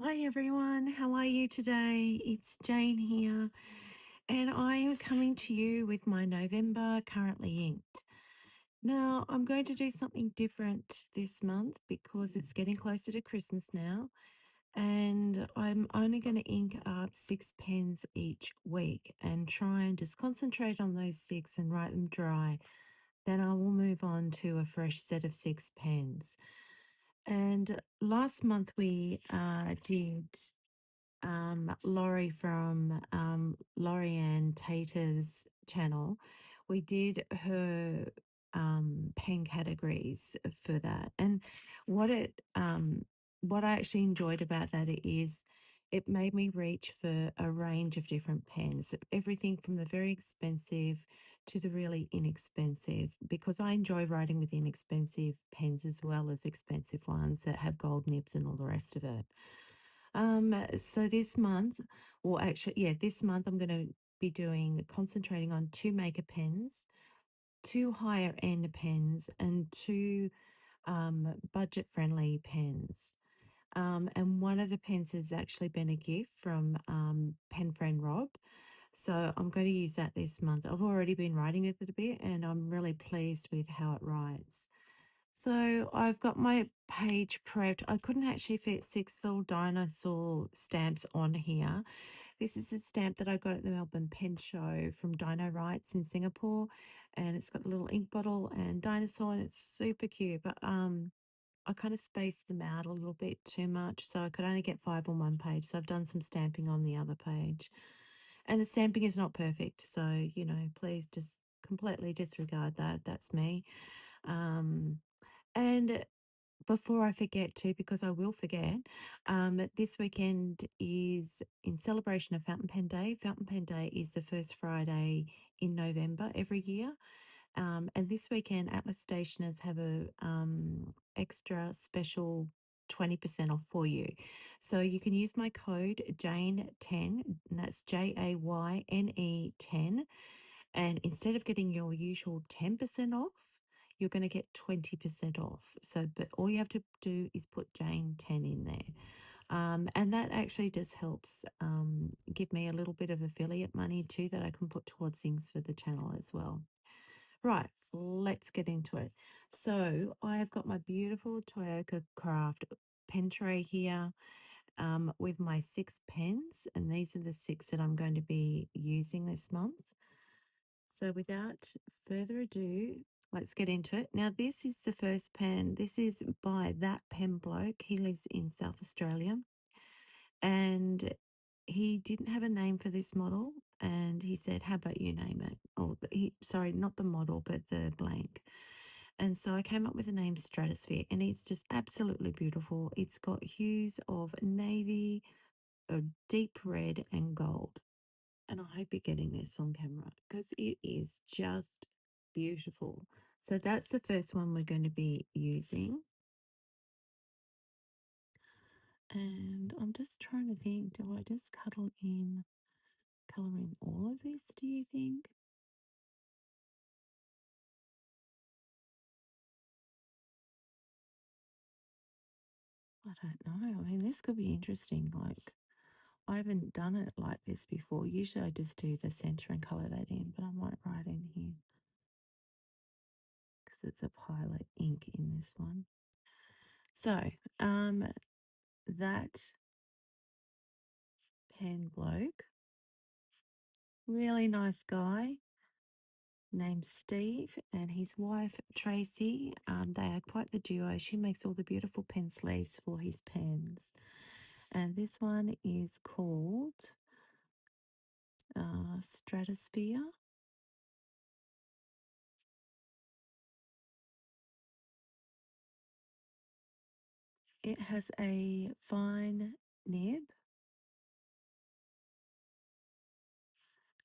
Hi everyone, how are you today? It's Jane here, and I am coming to you with my November currently inked. Now, I'm going to do something different this month because it's getting closer to Christmas now, and I'm only going to ink up 6 pens each week and try and just concentrate on those six and write them dry. Then I will move on to a fresh set of 6 pens. And last month we did Laurie from Laurie Ann Tater's channel. We did her pen categories for that, and what it what I actually enjoyed about that is it made me reach for a range of different pens, everything from the very expensive to the really inexpensive, because I enjoy writing with inexpensive pens as well as expensive ones that have gold nibs and all the rest of it. So this month, or actually, yeah, this month I'm going to be concentrating on two maker pens, two higher end pens, and two budget friendly pens. And one of the pens has actually been a gift from pen friend Rob. So I'm going to use that this month. I've already been writing with it a bit and I'm really pleased with how it writes. So I've got my page prepped. I couldn't actually fit six little dinosaur stamps on here. This is a stamp that I got at the Melbourne Pen Show from Dino Rights in Singapore, and it's got the little ink bottle and dinosaur, and it's super cute. But I kind of spaced them out a little bit too much, so I could only get five on one page. So I've done some stamping on the other page, and the stamping is not perfect. So please just completely disregard that. That's me. And before I forget to, because I will forget, this weekend is in celebration of Fountain Pen Day. Fountain Pen Day is the first Friday in November every year. And this weekend, Atlas Stationers have a extra special 20% off for you. So you can use my code Jane10, and that's JAYNE 10. And instead of getting your usual 10% off, you're going to get 20% off. So, but all you have to do is put Jane 10 in there. And that actually just helps give me a little bit of affiliate money too that I can put towards things for the channel as well. Right, let's get into it. So I have got my beautiful Toyota Craft pen tray here with my 6 pens, and these are the six that I'm going to be using this month. So without further ado, let's get into it. Now, this is the first pen. This is by that Pen Bloke. He lives in South Australia, and he didn't have a name for this model. And he said, "How about you name it?" Oh, sorry, not the model, but the blank. And so I came up with the name Stratosphere, and it's just absolutely beautiful. It's got hues of navy, a deep red, and gold. And I hope you're getting this on camera because it is just beautiful. So that's the first one we're going to be using. And I'm just trying to think, do I just color in all of this, do you think? I don't know. I mean, this could be interesting. Like, I haven't done it like this before. Usually I just do the center and color that in, but I might write in here because it's a pilot ink in this one. So, that Pen Bloke, really nice guy named Steve, and his wife Tracy. They are quite the duo. She makes all the beautiful pen sleeves for his pens. And this one is called Stratosphere. It has a fine nib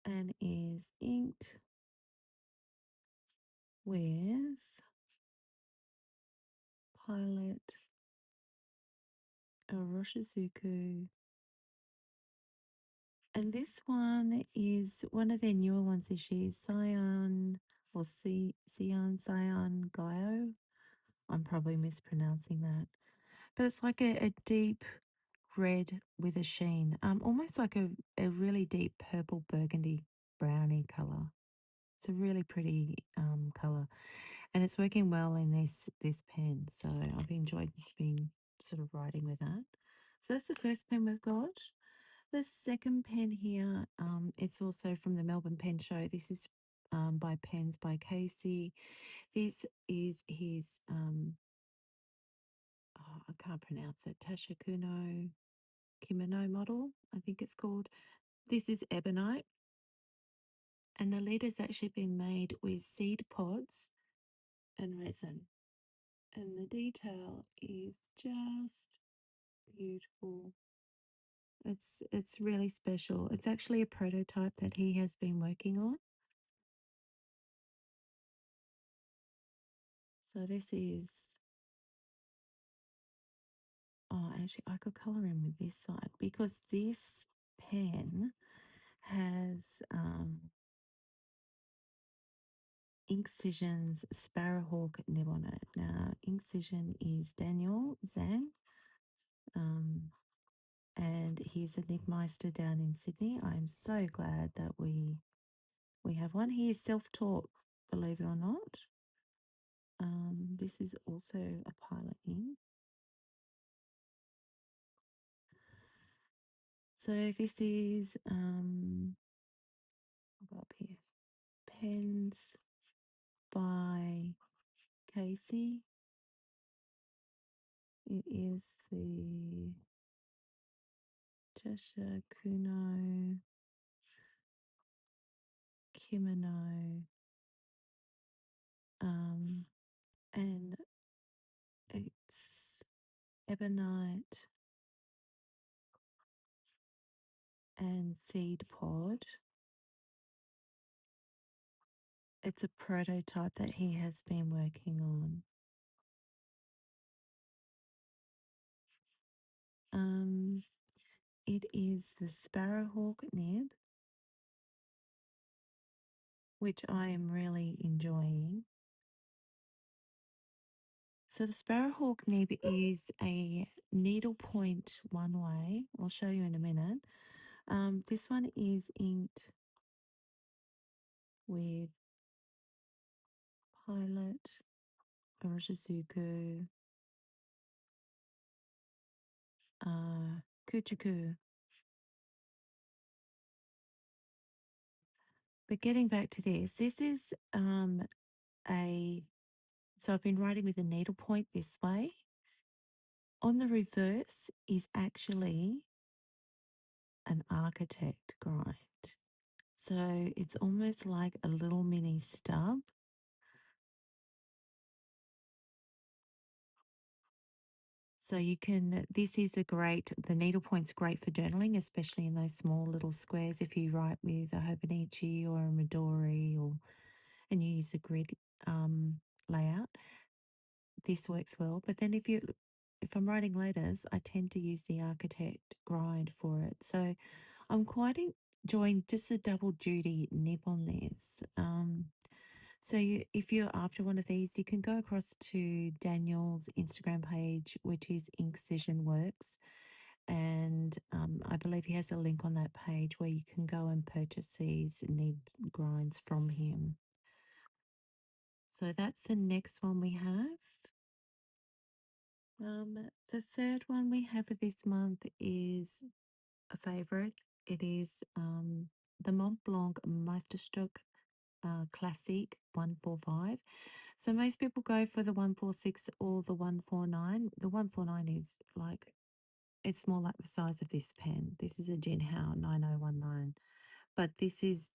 and is inked with Pilot Roshizuku. And this one is one of their newer ones this year, Cyan or Cyan Gaio. I'm probably mispronouncing that. But it's like a deep red with a sheen, almost like a really deep purple burgundy brownie color. It's a really pretty color, and it's working well in this pen. So I've enjoyed being sort of writing with that. So that's the first pen we've got. The second pen here, it's also from the Melbourne Pen Show. This is by Pens by Casey. This is his, oh, I can't pronounce it, Tashakuno Kimono model, I think it's called. This is ebonite, and the lid has actually been made with seed pods and resin. And the detail is just beautiful. It's really special. It's actually a prototype that he has been working on. So this is, oh, actually I could color in with this side because this pen has Inkcision's Sparrowhawk nib on it. Now, Inkcision is Daniel Zhang, um, and he's a nibmeister down in Sydney. I'm so glad that we have one. He is self-taught, believe it or not. This is also a pilot ink. So this is I'll go up here. Pens by Casey. It is the Tasha Kuno Kimono, and it's ebonite and seed pod. It's a prototype that he has been working on. It is the Sparrowhawk nib, which I am really enjoying. So the Sparrowhawk nib is a needlepoint one way. I'll show you in a minute. This one is inked with Pilot, Orochizuku, Kuchuku. But getting back to this is so I've been writing with a needlepoint this way. On the reverse is actually an architect grind. So it's almost like a little mini stub. So you can, this is the needlepoint's great for journaling, especially in those small little squares. If you write with a Hobonichi or a Midori and you use a grid layout, this works well. But then if I'm writing letters, I tend to use the architect grind for it. So I'm quite enjoying just the double duty nib on this. So if you're after one of these, you can go across to Daniel's Instagram page, which is Inkcision Works. And I believe he has a link on that page where you can go and purchase these nib grinds from him. So that's the next one we have. The third one we have for this month is a favorite. It is the Mont Blanc Meisterstück Classic 145. So most people go for the 146 or the 149. The 149 is like, it's more like the size of this pen. This is a Jinhao 9019, but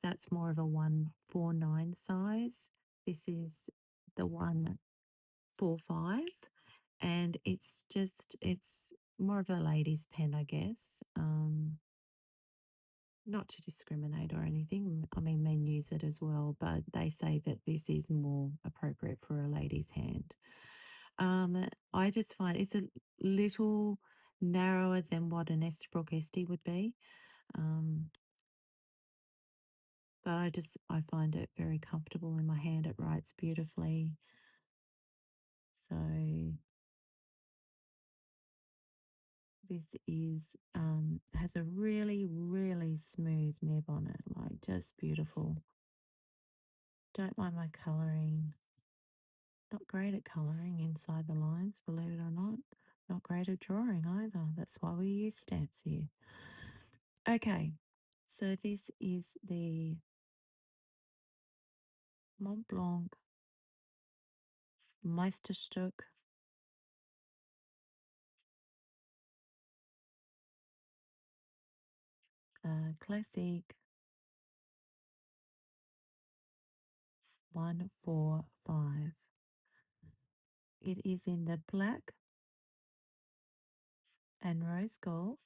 that's more of a 149 size. This is the 145, and it's more of a lady's pen, I guess. Not to discriminate or anything. I mean, men use it as well, but they say that this is more appropriate for a lady's hand. I just find it's a little narrower than what an Estabrook Esty would be. But I find it very comfortable in my hand. It writes beautifully. So This is has a really, really smooth nib on it, like just beautiful. Don't mind my colouring. Not great at colouring inside the lines, believe it or not. Not great at drawing either. That's why we use stamps here. Okay, so this is the Mont Blanc Meisterstück Classic 145. It is in the black and rose gold.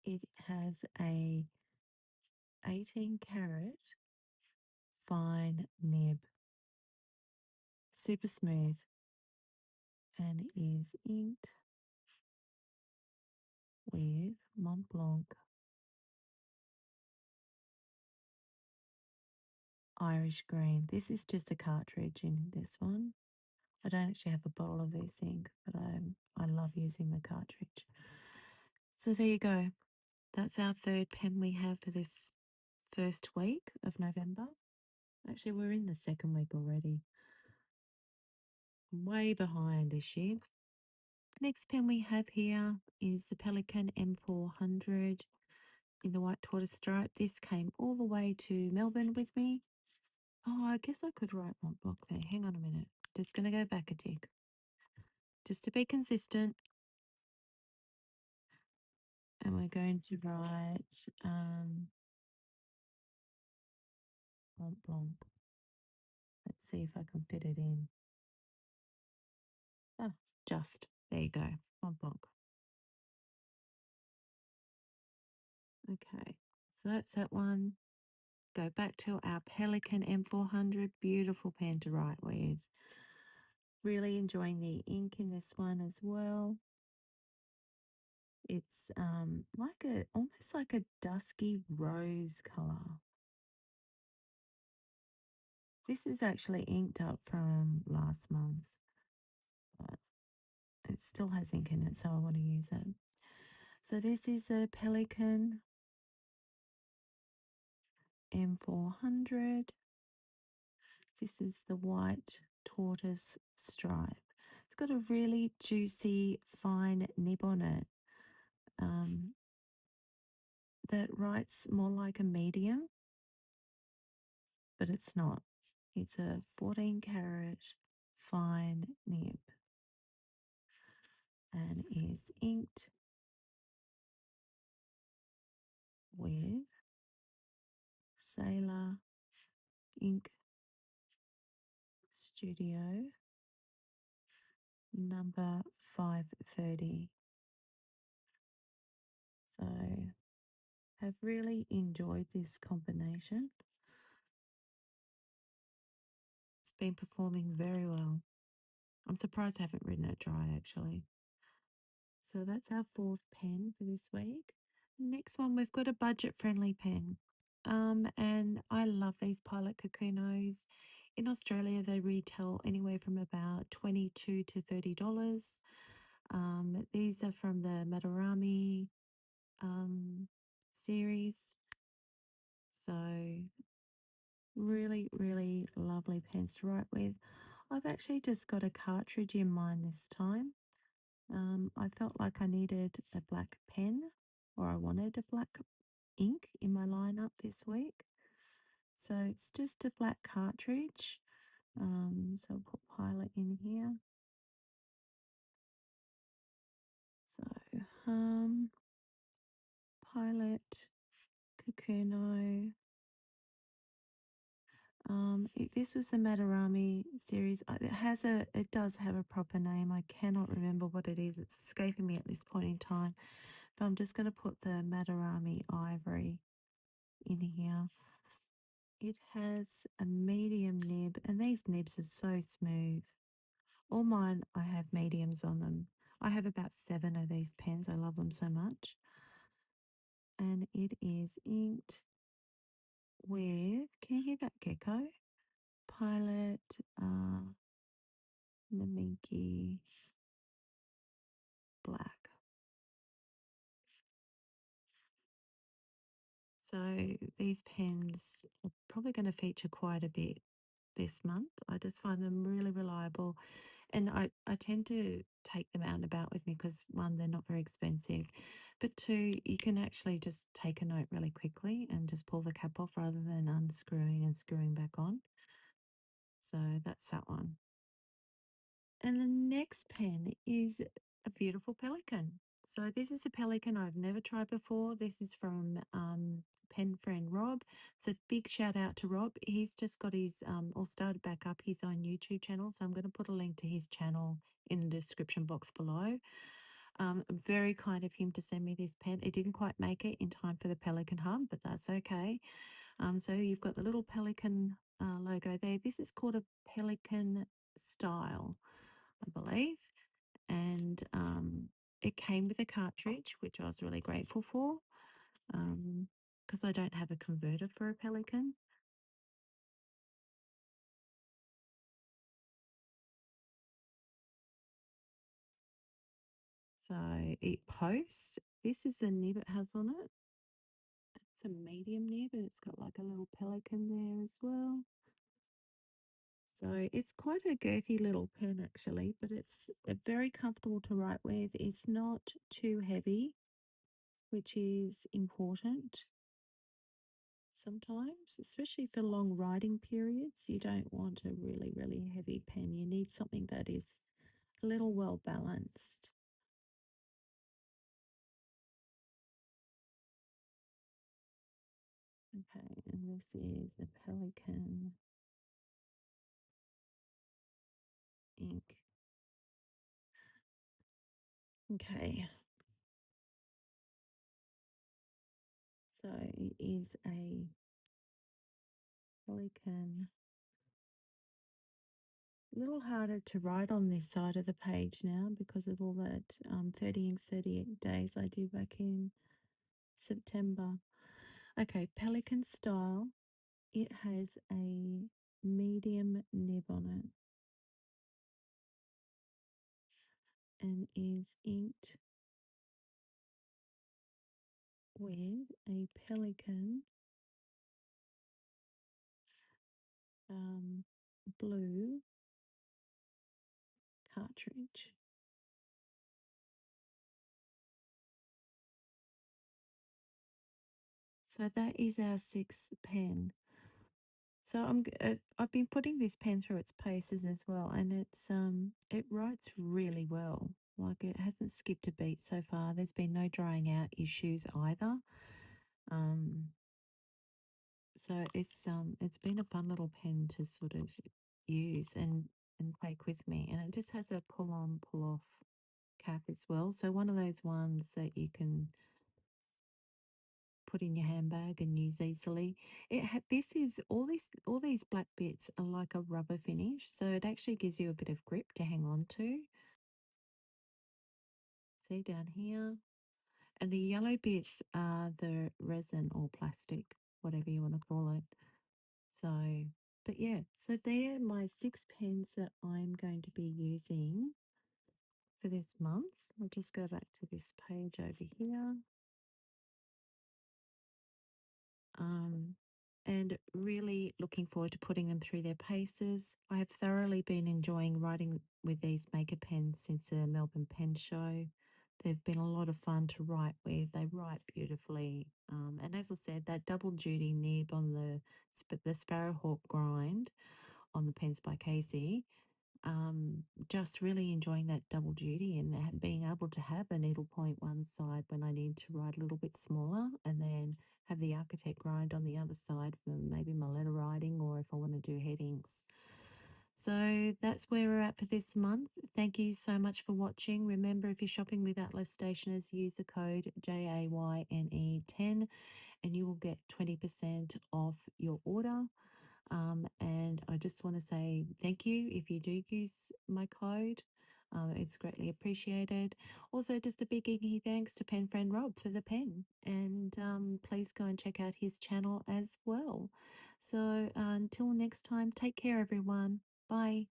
It has a 18 carat fine nib, super smooth, and is inked with Mont Blanc Irish green. This is just a cartridge in this one. I don't actually have a bottle of this ink, but I love using the cartridge. So there you go. That's our third pen we have for this first week of November. Actually, we're in the second week already. I'm way behind this year. Next pen we have here is the Pelikan M400 in the white tortoise stripe. This came all the way to Melbourne with me. Oh, I guess I could write Mont Blanc there. Hang on a minute. Just going to go back a tick. Just to be consistent. And we're going to write Mont Blanc. Let's see if I can fit it in. Oh, just. There you go. Mont Blanc. Okay. So that's that one. Go back to our Pelikan M400. Beautiful pen to write with. Really enjoying the ink in this one as well. It's like almost like a dusky rose color. This is actually inked up from last month, but it still has ink in it, so I want to use it. So this is a Pelikan M400. This is the white tortoise stripe. It's got a really juicy, fine nib on it that writes more like a medium, but it's not. It's a 14 carat fine nib and is inked with Sailor Ink Studio number 530. So have really enjoyed this combination. It's been performing very well. I'm surprised I haven't written it dry actually. So that's our fourth pen for this week. Next one, we've got a budget-friendly pen. And I love these Pilot Coconos. In Australia, they retail anywhere from about $22 to $30. These are from the Madarami series. So really, really lovely pens to write with. I've actually just got a cartridge in mine this time. I felt like I needed a black pen, or I wanted a black ink in my lineup this week. So it's just a black cartridge. So I'll put Pilot in here. So Pilot Kakuno. This was the Madarami series. It does have a proper name. I cannot remember what it is. It's escaping me at this point in time. But I'm just going to put the Madarami Ivory in here. It has a medium nib, and these nibs are so smooth. All mine, I have mediums on them. I have about 7 of these pens. I love them so much. And it is inked with, can you hear that gecko? Pilot and the Minky Black. So these pens are probably going to feature quite a bit this month. I just find them really reliable, and I tend to take them out and about with me because one, they're not very expensive, but two, you can actually just take a note really quickly and just pull the cap off rather than unscrewing and screwing back on. So that's that one. And the next pen is a beautiful pelican. So this is a pelican I've never tried before. This is from pen friend Rob. So big shout out to Rob. He's just got his or started back up his own YouTube channel. So I'm going to put a link to his channel in the description box below. Very kind of him to send me this pen. It didn't quite make it in time for the Pelican Hub, but that's okay. So you've got the little Pelican logo there. This is called a Pelikan Style, I believe. And it came with a cartridge, which I was really grateful for because I don't have a converter for a Pelican. So it posts. This is the nib it has on it. It's a medium nib and it's got like a little pelican there as well. So it's quite a girthy little pen actually, but it's very comfortable to write with. It's not too heavy, which is important sometimes, especially for long writing periods. You don't want a really, really heavy pen. You need something that is a little well balanced. Okay, and this is the Pelikan ink. Okay, so it is a Pelikan. A little harder to write on this side of the page now because of all that 30 and 38 days I did back in September. Okay, Pelikan Style. It has a medium nib on it and is inked with a Pelikan um, blue cartridge. So that is our sixth pen. So I've been putting this pen through its paces as well, and it writes really well. Like it hasn't skipped a beat so far. There's been no drying out issues either. Um, so it's been a fun little pen to sort of use and take with me, and it just has a pull on pull off cap as well. So one of those ones that you can put in your handbag and use easily. This is all these black bits are like a rubber finish, so it actually gives you a bit of grip to hang on to. See down here, and the yellow bits are the resin or plastic, whatever you want to call it. So, but yeah, so they're my six pens that I'm going to be using for this month. I'll just go back to this page over here. um, and really looking forward to putting them through their paces. I have thoroughly been enjoying writing with these maker pens since the Melbourne Pen Show. They've been a lot of fun to write with. They write beautifully. And as I said, that double duty nib on the Sparrowhawk grind on the pens by Casey, just really enjoying that double duty and being able to have a needlepoint one side when I need to write a little bit smaller, and then have the architect grind on the other side for maybe my letter writing or if I want to do headings. So that's where we're at for this month. Thank you so much for watching. Remember, if you're shopping with Atlas Stationers, use the code JAYNE10 and you will get 20% off your order. And I just want to say thank you if you do use my code. It's greatly appreciated. Also, just a big inky thanks to pen friend Rob for the pen. And please go and check out his channel as well. So until next time, take care, everyone. Bye.